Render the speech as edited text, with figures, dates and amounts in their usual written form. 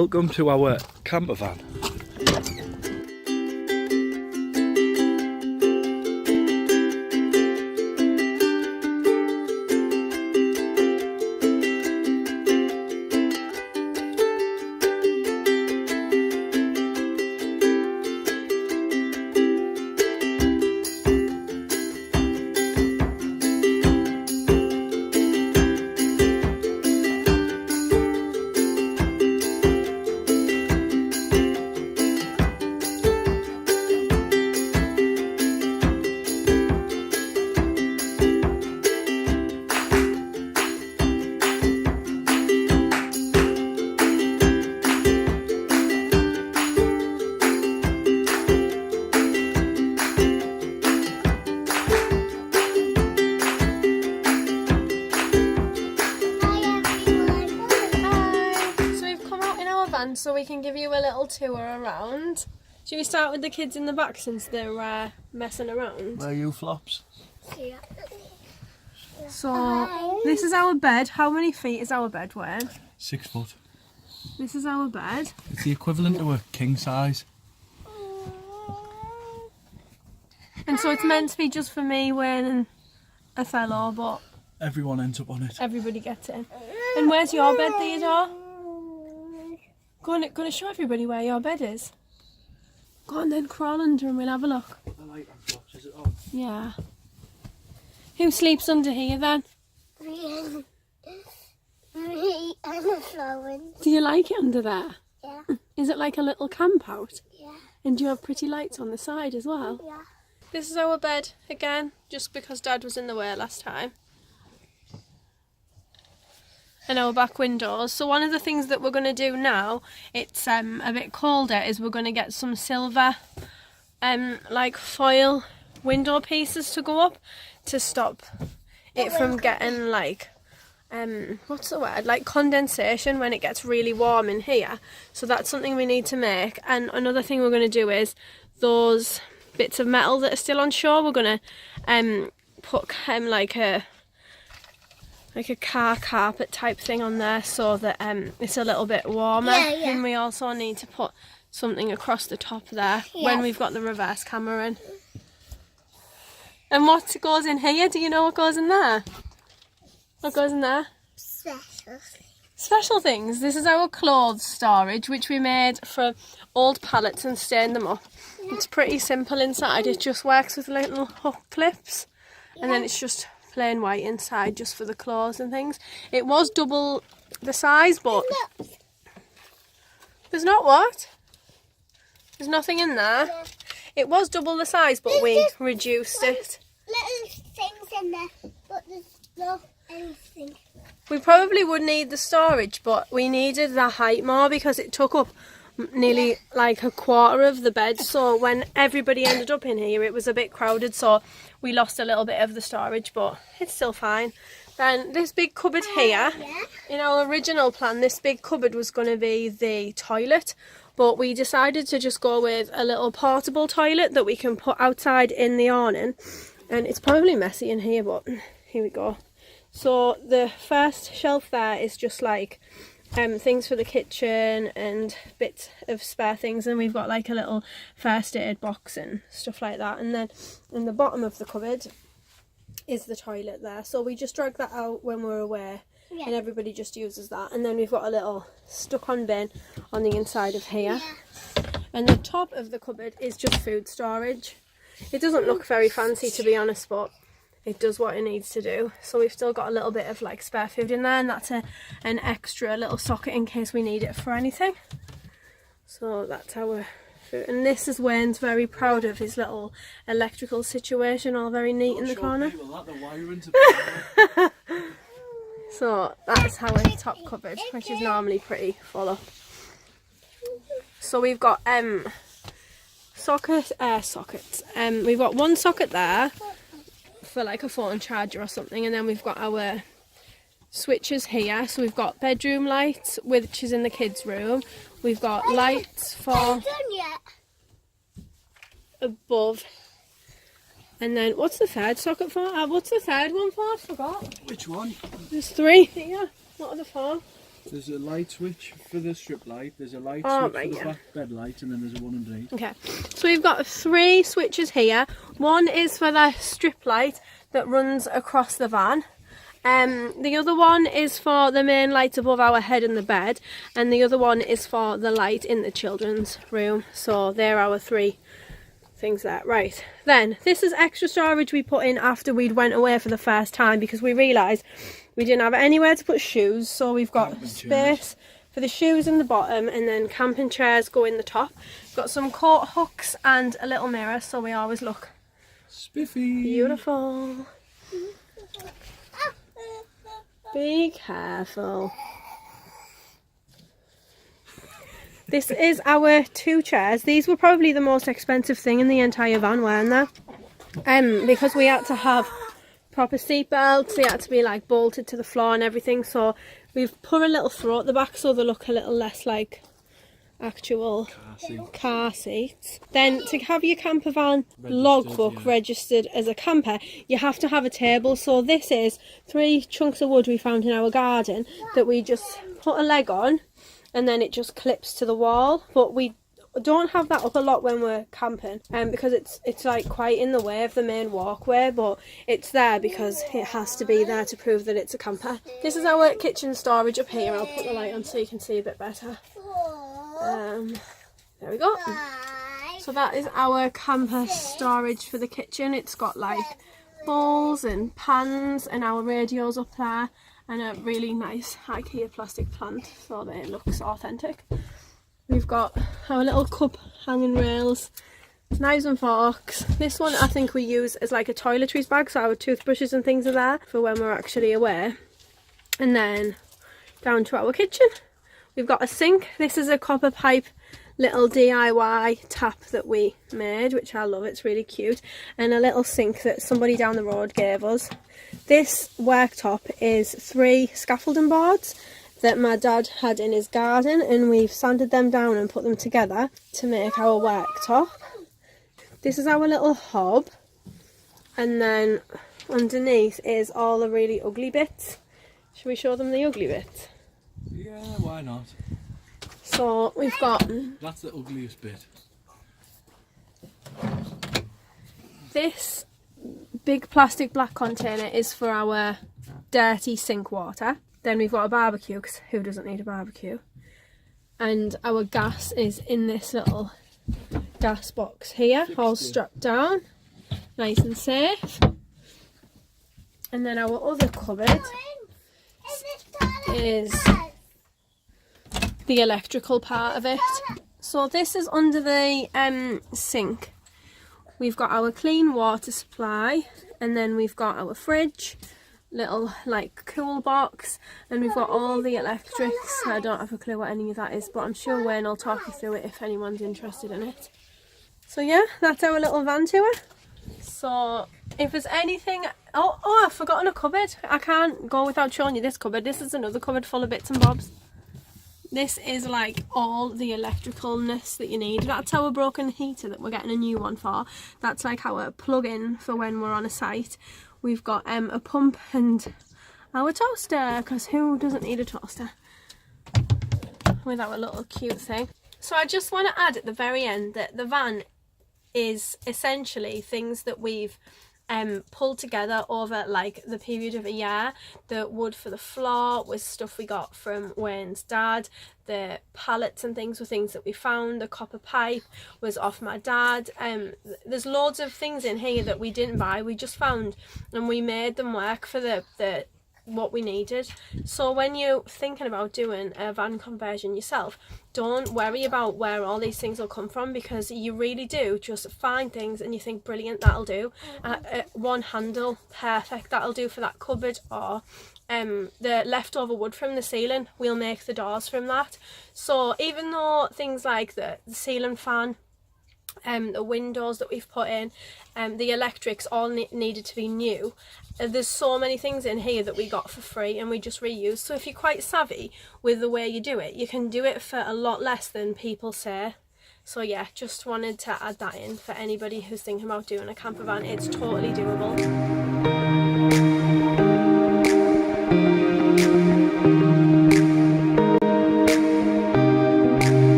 Welcome to our camper van. So we can give you a little tour around. Should we start with the kids in the back since they're messing around? Where are you, Flops? Yeah. So this is our bed. How many feet is our bed, Wayne? 6 foot. This is our bed. It's the equivalent to a king size. And so it's meant to be just for me, Wayne and Othello, but Everyone ends up on it. everybody gets in. And where's your bed, Theodore? Go on, gonna show everybody where your bed is. Go on then, crawl under and we'll have a look. The light on, Flops, is it on? Yeah. Who sleeps under here then? Me and Florence. Do you like it under there? Yeah. Is it like a little camp out? Yeah. And do you have pretty lights on the side as well? Yeah. This is our bed again, just because Dad was in the way last time. And our back windows. So one of the things that we're going to do now, it's a bit colder, is we're going to get some silver like foil window pieces to go up to stop it from getting like what's the word, like condensation when it gets really warm in here. So that's something we need to make. And another thing we're going to do is those bits of metal that are still on shore, we're going to put like a car carpet type thing on there so that it's a little bit warmer. Yeah. And we also need to put something across the top there when we've got the reverse camera in. And what goes in here? Do you know what goes in there? What goes in there? Special. Special things. This is our clothes storage, which we made for old pallets and stained them up. It's pretty simple inside. It just works with little hook clips, and then it's just plain white inside just for the clothes and things. It was double the size, but there's not what? There's nothing in there. Yeah. It was double the size, but we reduced it. Little things in there, but there's no anything. We probably would need the storage, but we needed the height more because it took up nearly like a quarter of the bed. So when everybody ended up in here, it was a bit crowded, so we lost a little bit of the storage, but it's still fine. Then this big cupboard here, in our original plan, this big cupboard was going to be the toilet, but we decided to just go with a little portable toilet that we can put outside in the awning. And it's probably messy in here, but here we go. So the first shelf there is just like things for the kitchen and bits of spare things, and we've got like a little first aid box and stuff like that. And then in the bottom of the cupboard is the toilet there, so we just drag that out when we're away, and everybody just uses that. And then we've got a little stuck-on bin on the inside of here, and the top of the cupboard is just food storage. It doesn't look very fancy, to be honest, but it does what it needs to do. So we've still got a little bit of like spare food in there, and that's an extra little socket in case we need it for anything. So that's our food. And this is Wayne's very proud of his little electrical situation, all very neat in the corner. So that's our top cupboard, which is normally pretty full up. So we've got sockets. We've got one socket there for like a phone charger or something, and then we've got our switches here. So we've got bedroom lights, which is in the kids' room. We've got lights for above, and then what's the third socket for? What's the third one for? I forgot. Which one? There's three here. What are the for? There's a light switch for the strip light. There's a light Oh, switch right, for the yeah. back bed light, and then there's a one underneath. Okay, so we've got 3 switches here. One is for the strip light that runs across the van. The other one is for the main light above our head in the bed, and the other one is for the light in the children's room. So they're our 3 things there. Right, then this is extra storage we put in after we'd went away for the first time, because we realised we didn't have anywhere to put shoes, so we've got Camping space chairs. for the shoes in the bottom, and then camping chairs go in the top. We've got some coat hooks and a little mirror, so we always look Spiffy. beautiful. Be careful. This is our 2 chairs. These were probably the most expensive thing in the entire van, weren't they? Because we had to have proper seat belts, they had to be like bolted to the floor and everything, so we've put a little throw at the back so they look a little less like actual car seats. Then to have your camper van logbook registered as a camper, you have to have a table. So this is 3 chunks of wood we found in our garden that we just put a leg on, and then it just clips to the wall. But we don't have that up a lot when we're camping, because it's like quite in the way of the main walkway, but it's there because it has to be there to prove that it's a camper. This is our kitchen storage up here. I'll put the light on so you can see a bit better. There we go. So that is our camper storage for the kitchen. It's got like bowls and pans, and our radios up there, and a really nice IKEA plastic plant so that it looks authentic. We've got our little cup hanging rails, knives and forks. This one I think we use as like a toiletries bag, so our toothbrushes and things are there for when we're actually away. And then down to our kitchen. We've got a sink. This is a copper pipe little DIY tap that we made, which I love. It's really cute. And a little sink that somebody down the road gave us. This worktop is 3 scaffolding boards that my dad had in his garden, and we've sanded them down and put them together to make our worktop. This is our little hob, and then underneath is all the really ugly bits. Should we show them the ugly bits? Yeah, why not? So we've got That's the ugliest bit. this big plastic black container is for our dirty sink water. Then we've got a barbecue, because who doesn't need a barbecue? And our gas is in this little gas box here, all strapped down, nice and safe. And then our other cupboard is the electrical part of it. So this is under the sink. We've got our clean water supply, and then we've got our fridge, little like cool box, and we've got all the electrics. I don't have a clue what any of that is, but I'm sure Wayne will talk you through it if anyone's interested in it. So yeah, that's our little van tour. So if there's anything, oh I've forgotten a cupboard. I can't go without showing you this cupboard. This is another cupboard full of bits and bobs. This is like all the electricalness that you need. That's our broken heater that we're getting a new one for. That's like our plug-in for when we're on a site. We've got a pump and our toaster, because who doesn't need a toaster? With our little cute thing. So I just want to add at the very end that the van is essentially things that we've pulled together over like the period of a year. The wood for the floor was stuff we got from Wayne's dad. The pallets and things were things that we found. The copper pipe was off my dad. There's loads of things in here that we didn't buy, we just found, and we made them work for the what we needed. So when you're thinking about doing a van conversion yourself, don't worry about where all these things will come from, because you really do just find things and you think, brilliant, that'll do. One handle, perfect, that'll do for that cupboard. Or the leftover wood from the ceiling, we'll make the doors from that. So even though things like the ceiling fan, the windows that we've put in, the electrics all needed to be new, there's so many things in here that we got for free and we just reuse. So if you're quite savvy with the way you do it, you can do it for a lot less than people say. So yeah, just wanted to add that in for anybody who's thinking about doing a camper van. It's totally doable.